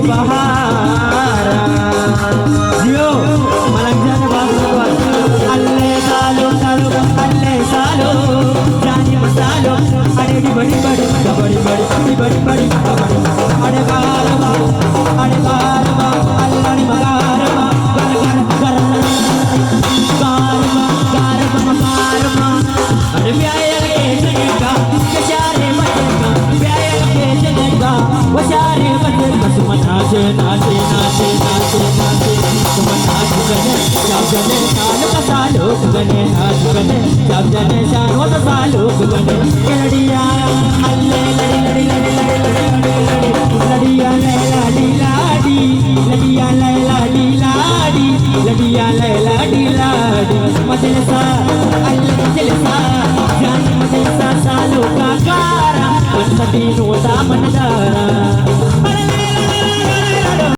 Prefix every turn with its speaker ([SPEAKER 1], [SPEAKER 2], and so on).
[SPEAKER 1] बहारा जियो मलंगजाने बात अल्ले सालो सालो अल्ले सालो जानी मसालो अरे बड़ी बड़ी बड़ी बड़ी बड़ी बड़ी अरे गारमा अल्लाह नी मगारमा गर गारमा गारमा अरे प्यारे के जनेगा बेचारे बचेगा प्यारे के जनेगा बेचारे बचेगा तुम नाचे नाचे नाचे नाचे नाचे तुम नाच गने जब जने साल का सालो गने नाच गने जब जने सालो का सालो गने लड़िया अल्ले लड़ी लड़ी लड़ी लड़ी लड़ी लड़िया लड़ी लाडी लड़िया लड़ी लाडी लड़िया लड़ी लाडी मजलिसा अल्ले मजलिसा जान मजलिसा सालो का गारा सती नो दामन